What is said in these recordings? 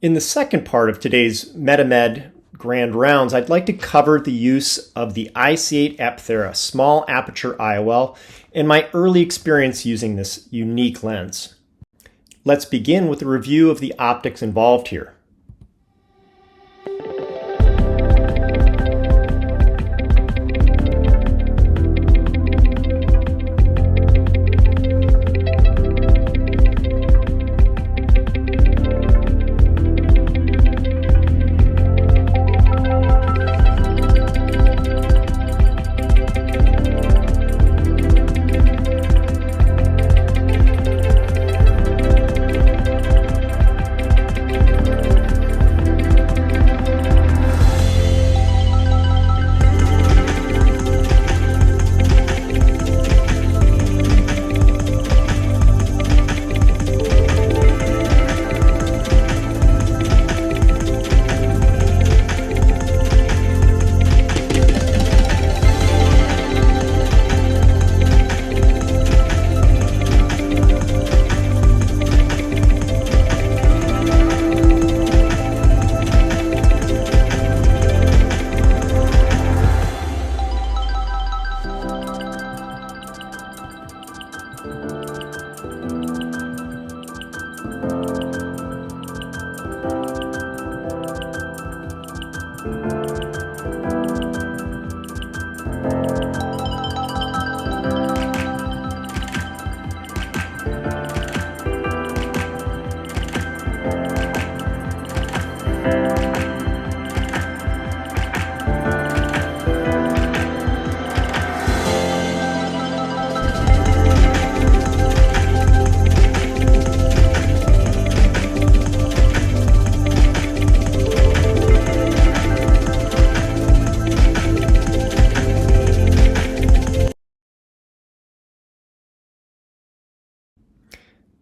In the second part of today's Metamed Grand Rounds, I'd like to cover the use of the IC-8 Apthera small aperture IOL and my early experience using this unique lens. Let's begin with a review of the optics involved here.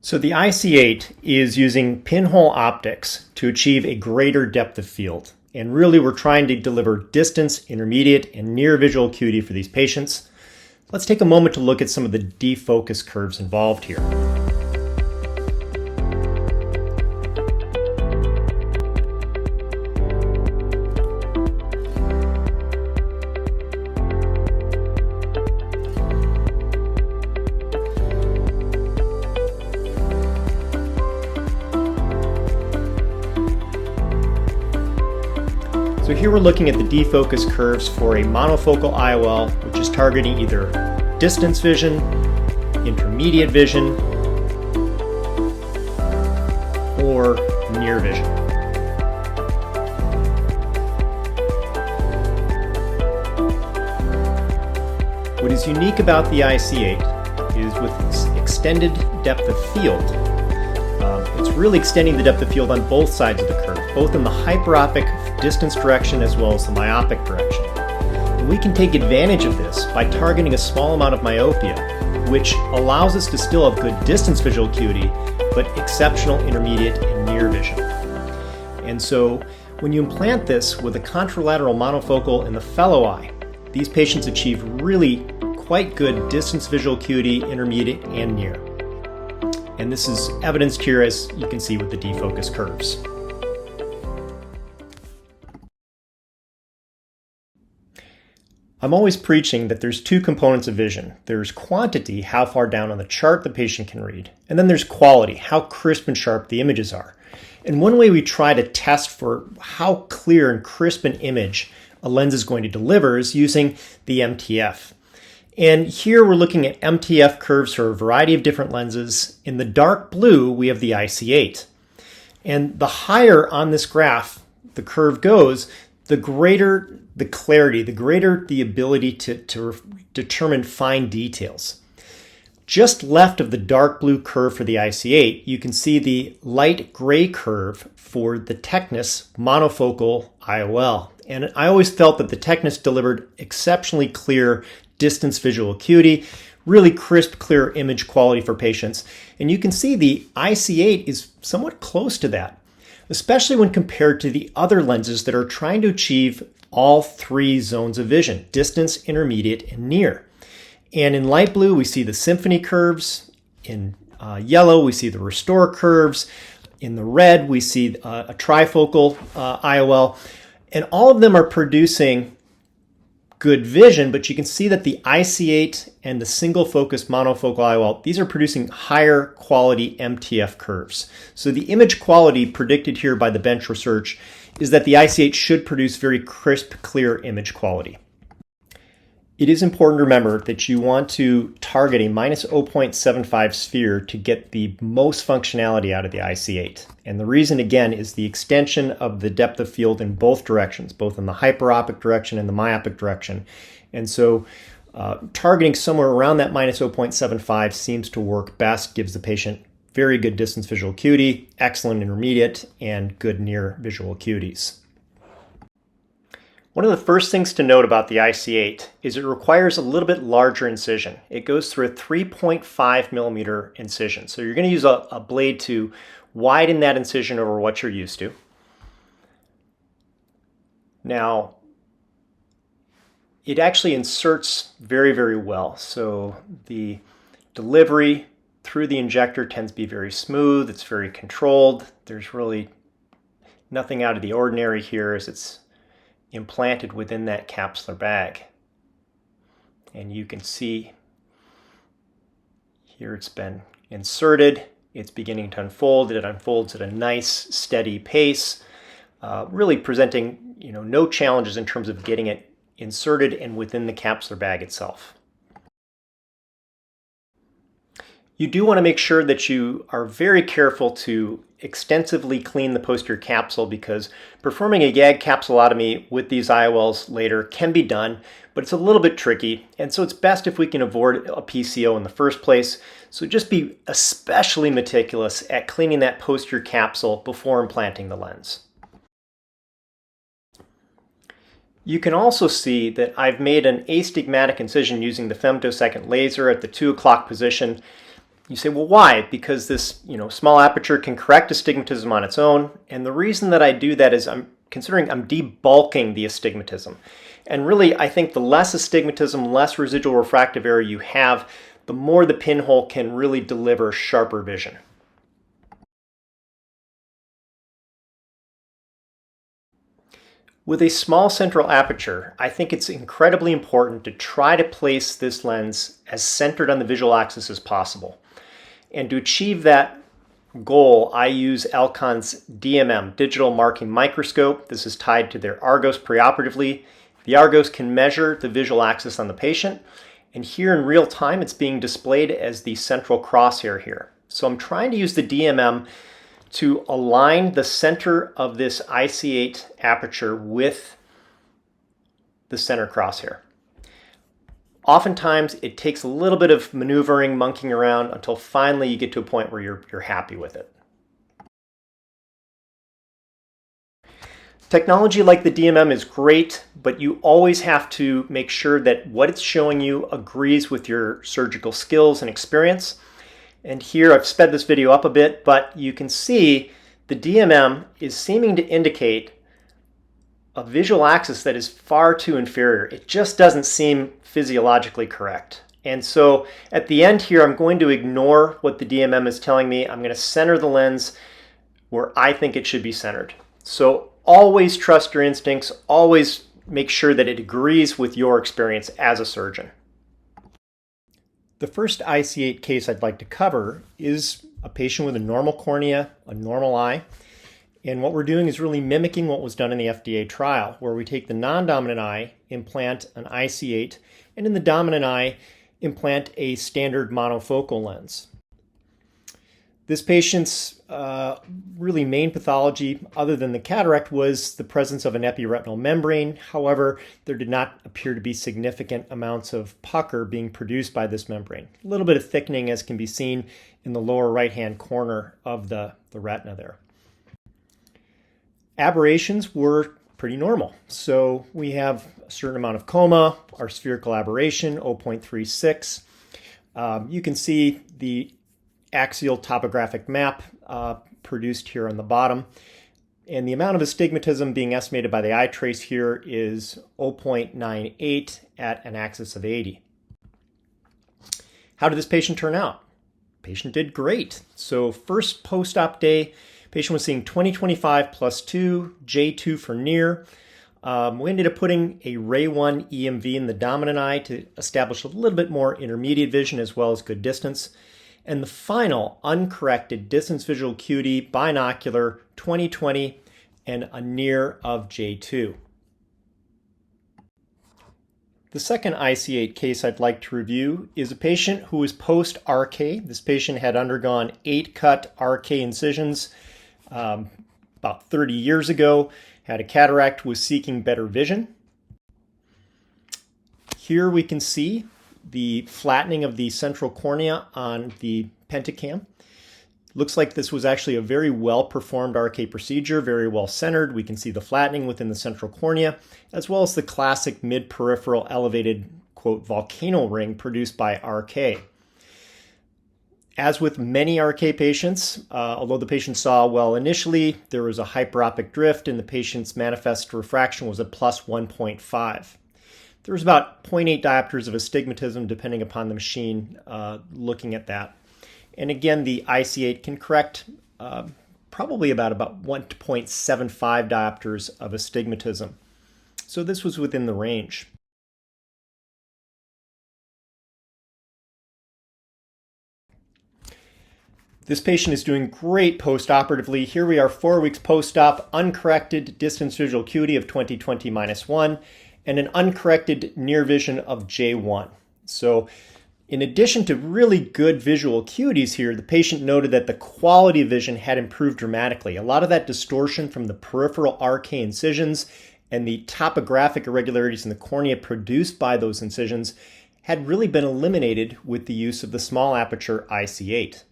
So the IC-8 is using pinhole optics to achieve a greater depth of field. And really we're trying to deliver distance, intermediate, and near visual acuity for these patients. Let's take a moment to look at some of the defocus curves involved here. So here we're looking at the defocus curves for a monofocal IOL, which is targeting either distance vision, intermediate vision, or near vision. What is unique about the IC-8 is with its extended depth of field, it's really extending the depth of field on both sides of the curve, both in the hyperopic distance direction as well as the myopic direction. And we can take advantage of this by targeting a small amount of myopia, which allows us to still have good distance visual acuity, but exceptional intermediate and near vision. And so when you implant this with a contralateral monofocal in the fellow eye, these patients achieve really quite good distance visual acuity, intermediate and near. And this is evidenced here, as you can see, with the defocus curves. I'm always preaching that there's two components of vision. There's quantity, how far down on the chart the patient can read, and then there's quality, how crisp and sharp the images are. And one way we try to test for how clear and crisp an image a lens is going to deliver is using the MTF. And here we're looking at MTF curves for a variety of different lenses. In the dark blue, we have the IC-8. And the higher on this graph the curve goes, the greater the clarity, the greater the ability to determine fine details. Just left of the dark blue curve for the IC-8, you can see the light gray curve for the Technis monofocal IOL. And I always felt that the Technis delivered exceptionally clear distance visual acuity, really crisp, clear image quality for patients. And you can see the IC-8 is somewhat close to that, especially when compared to the other lenses that are trying to achieve all three zones of vision: distance, intermediate, and near. And in light blue, we see the symphony curves. In yellow, we see the restore curves. In the red, we see a trifocal IOL, and all of them are producing good vision, but you can see that the IC-8 and the single focus monofocal IOL, these are producing higher quality MTF curves. So the image quality predicted here by the bench research is that the IC-8 should produce very crisp, clear image quality. It is important to remember that you want to target a minus 0.75 sphere to get the most functionality out of the IC-8. And the reason, again, is the extension of the depth of field in both directions, both in the hyperopic direction and the myopic direction. And so targeting somewhere around that minus 0.75 seems to work best, gives the patient very good distance visual acuity, excellent intermediate, and good near visual acuities. One of the first things to note about the IC-8 is it requires a little bit larger incision. It goes through a 3.5 millimeter incision. So you're going to use a blade to widen that incision over what you're used to. Now, it actually inserts very, very well. So the delivery through the injector tends to be very smooth. It's very controlled. There's really nothing out of the ordinary here as it's implanted within that capsular bag. And you can see here it's been inserted. It's beginning to unfold. It unfolds at a nice, steady pace, really presenting no challenges in terms of getting it inserted and within the capsular bag itself. You do want to make sure that you are very careful to extensively clean the posterior capsule, because performing a gag capsulotomy with these IOLs later can be done, but it's a little bit tricky, and so it's best if we can avoid a PCO in the first place. So just be especially meticulous at cleaning that posterior capsule before implanting the lens. You can also see that I've made an astigmatic incision using the femtosecond laser at the 2 o'clock position. You say, well, why? Because this small aperture can correct astigmatism on its own. And the reason that I do that is I'm debulking the astigmatism. And really, I think the less astigmatism, less residual refractive error you have, the more the pinhole can really deliver sharper vision. With a small central aperture, I think it's incredibly important to try to place this lens as centered on the visual axis as possible. And to achieve that goal, I use Alcon's DMM, Digital Marking Microscope. This is tied to their Argos preoperatively. The Argos can measure the visual axis on the patient, and here in real time it's being displayed as the central crosshair here. So I'm trying to use the DMM to align the center of this IC-8 aperture with the center crosshair. Oftentimes it takes a little bit of maneuvering, monkeying around, until finally you get to a point where you're happy with it. Technology like the DMM is great, but you always have to make sure that what it's showing you agrees with your surgical skills and experience. And here I've sped this video up a bit, but you can see the DMM is seeming to indicate a visual axis that is far too inferior. It just doesn't seem physiologically correct. And so at the end here, I'm going to ignore what the DMM is telling me. I'm going to center the lens where I think it should be centered. So always trust your instincts. Always make sure that it agrees with your experience as a surgeon. The first IC-8 case I'd like to cover is a patient with a normal cornea, a normal eye. And what we're doing is really mimicking what was done in the FDA trial, where we take the non-dominant eye, implant an IC-8, and in the dominant eye, implant a standard monofocal lens. This patient's really main pathology, other than the cataract, was the presence of an epiretinal membrane. However, there did not appear to be significant amounts of pucker being produced by this membrane. A little bit of thickening, as can be seen in the lower right-hand corner of the retina there. Aberrations were pretty normal. So we have a certain amount of coma, our spherical aberration, 0.36. You can see the axial topographic map produced here on the bottom. And the amount of astigmatism being estimated by the eye trace here is 0.98 at an axis of 80. How did this patient turn out? Patient did great. So first post-op day, Patient was seeing 20/25 plus 2, J2 for near. We ended up putting a Ray 1 EMV in the dominant eye to establish a little bit more intermediate vision as well as good distance. And the final uncorrected distance visual acuity, binocular, 20/20, and a near of J2. The second IC-8 case I'd like to review is a patient who was post-RK. This patient had undergone 8-cut RK incisions about 30 years ago, had a cataract, was seeking better vision. Here we can see the flattening of the central cornea on the pentacam. Looks like this was actually a very well-performed RK procedure, very well-centered. We can see the flattening within the central cornea, as well as the classic mid-peripheral elevated, quote, volcano ring produced by RK. As with many RK patients, although the patient saw well initially, there was a hyperopic drift and the patient's manifest refraction was a plus 1.5. There was about 0.8 diopters of astigmatism depending upon the machine looking at that. And again, the IC-8 can correct probably about 1.75 diopters of astigmatism. So this was within the range. This patient is doing great post-operatively. Here we are 4 weeks post-op, uncorrected distance visual acuity of 20/20 minus 1, and an uncorrected near vision of J1. So in addition to really good visual acuities here, the patient noted that the quality of vision had improved dramatically. A lot of that distortion from the peripheral RK incisions and the topographic irregularities in the cornea produced by those incisions had really been eliminated with the use of the small aperture IC-8.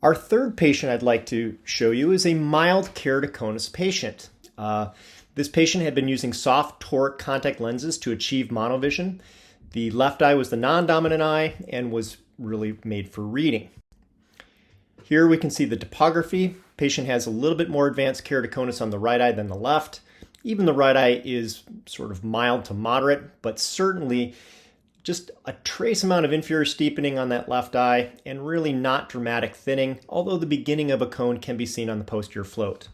Our third patient I'd like to show you is a mild keratoconus patient. This patient had been using soft toric contact lenses to achieve monovision. The left eye was the non-dominant eye and was really made for reading. Here we can see the topography. Patient has a little bit more advanced keratoconus on the right eye than the left. Even the right eye is sort of mild to moderate, but certainly just a trace amount of inferior steepening on that left eye and really not dramatic thinning, although the beginning of a cone can be seen on the posterior float.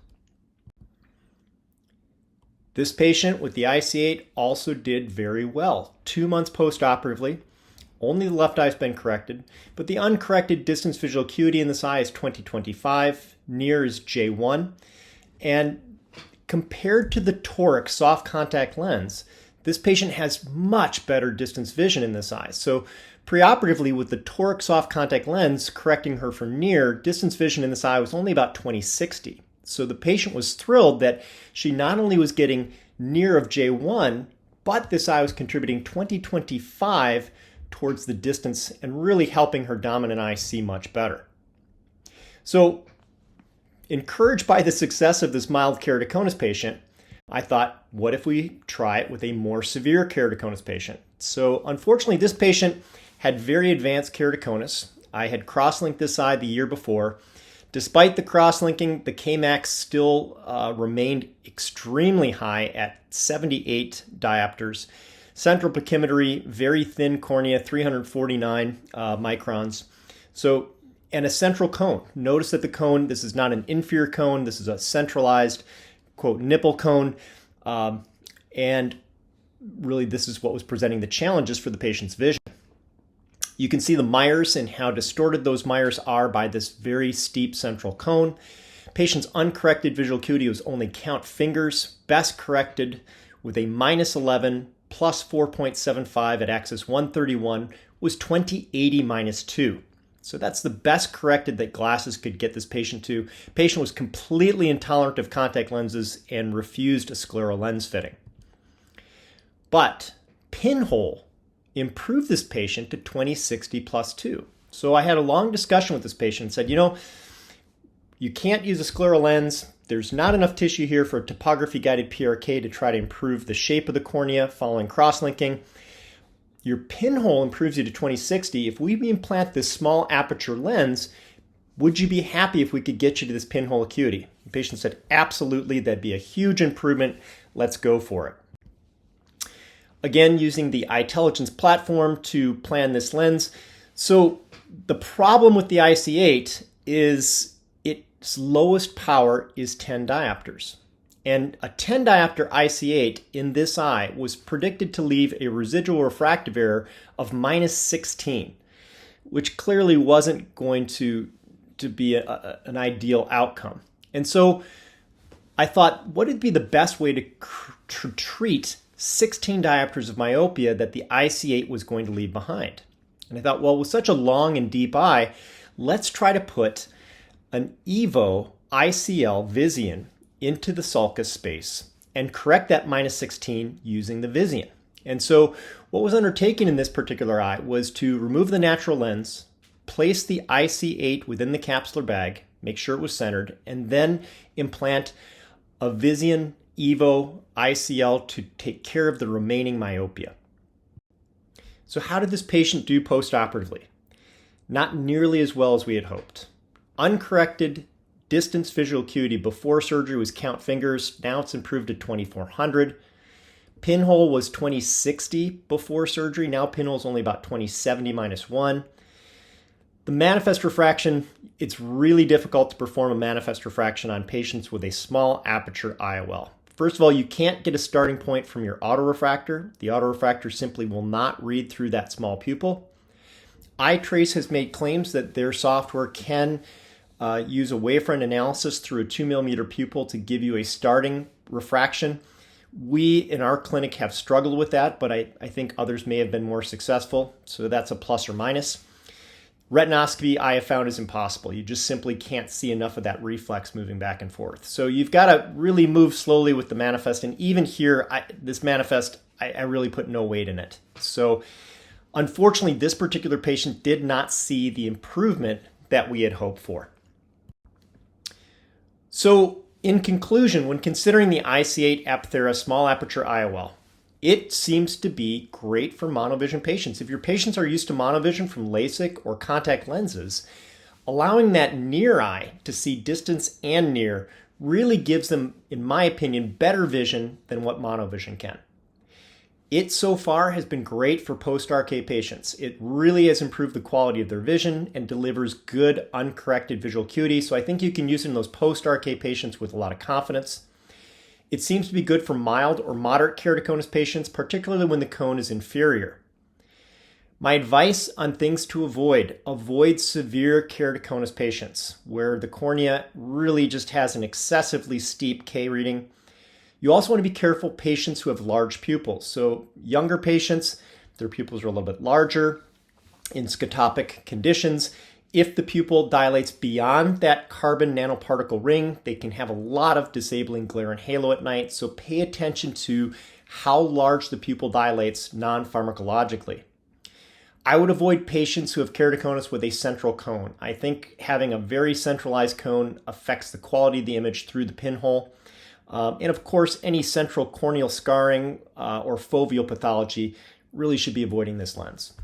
This patient with the IC-8 also did very well. 2 months post-operatively, only the left eye has been corrected, but the uncorrected distance visual acuity in this eye is 20/25, near is J1, and compared to the toric soft contact lens, this patient has much better distance vision in this eye. So preoperatively with the toric soft contact lens correcting her for near, distance vision in this eye was only about 20/60. So the patient was thrilled that she not only was getting near of J1, but this eye was contributing 20/25 towards the distance and really helping her dominant eye see much better. So encouraged by the success of this mild keratoconus patient, I thought, what if we try it with a more severe keratoconus patient? So unfortunately, this patient had very advanced keratoconus. I had cross-linked this eye the year before. Despite the cross-linking, the Kmax still remained extremely high at 78 diopters. Central pachymetry, very thin cornea, 349 microns. So, and a central cone. Notice that the cone, this is not an inferior cone, this is a centralized, quote, nipple cone. And really this is what was presenting the challenges for the patient's vision. You can see the mires and how distorted those mires are by this very steep central cone. Patient's uncorrected visual acuity was only count fingers, best corrected with a -11 plus 4.75 at axis 131 was 20/80 minus 2. So that's the best corrected that glasses could get this patient to. Patient was completely intolerant of contact lenses and refused a scleral lens fitting. But pinhole improved this patient to 20/60 plus 2. So I had a long discussion with this patient and said, you can't use a scleral lens. There's not enough tissue here for a topography-guided PRK to try to improve the shape of the cornea following cross-linking. Your pinhole improves you to 20/60. If we implant this small aperture lens, would you be happy if we could get you to this pinhole acuity? The patient said, absolutely, that'd be a huge improvement. Let's go for it. Again, using the iTelligence platform to plan this lens. So the problem with the IC-8 is its lowest power is 10 diopters. And a 10 diopter IC-8 in this eye was predicted to leave a residual refractive error of -16, which clearly wasn't going to be an ideal outcome. And so I thought, what would be the best way to treat 16 diopters of myopia that the IC-8 was going to leave behind? And I thought, well, with such a long and deep eye, let's try to put an EVO ICL Visian into the sulcus space and correct that -16 using the Visian. And so what was undertaken in this particular eye was to remove the natural lens, place the IC-8 within the capsular bag, make sure it was centered, and then implant a Visian EVO ICL to take care of the remaining myopia. So how did this patient do postoperatively? Not nearly as well as we had hoped. Uncorrected distance visual acuity before surgery was count fingers. Now it's improved to 2400. Pinhole was 2060 before surgery. Now pinhole is only about 2070 -1. The manifest refraction, it's really difficult to perform a manifest refraction on patients with a small aperture IOL. First of all, you can't get a starting point from your autorefractor. The autorefractor simply will not read through that small pupil. iTrace has made claims that their software can use a wavefront analysis through a 2mm pupil to give you a starting refraction. We in our clinic have struggled with that, but I think others may have been more successful, so that's a plus or minus. Retinoscopy, I have found, is impossible. You just simply can't see enough of that reflex moving back and forth. So you've got to really move slowly with the manifest. And even here, this manifest, I really put no weight in it. So unfortunately, this particular patient did not see the improvement that we had hoped for. So in conclusion, when considering the IC-8 Apthera small aperture IOL, it seems to be great for monovision patients. If your patients are used to monovision from LASIK or contact lenses, allowing that near eye to see distance and near really gives them, in my opinion, better vision than what monovision can. It so far has been great for post-RK patients. It really has improved the quality of their vision and delivers good uncorrected visual acuity. So I think you can use it in those post-RK patients with a lot of confidence. It seems to be good for mild or moderate keratoconus patients, particularly when the cone is inferior. My advice on things to avoid severe keratoconus patients where the cornea really just has an excessively steep K reading. You also want to be careful patients who have large pupils. So younger patients, their pupils are a little bit larger in scotopic conditions. If the pupil dilates beyond that carbon nanoparticle ring, they can have a lot of disabling glare and halo at night. So pay attention to how large the pupil dilates non-pharmacologically. I would avoid patients who have keratoconus with a central cone. I think having a very centralized cone affects the quality of the image through the pinhole. And of course, any central corneal scarring or foveal pathology really should be avoiding this lens.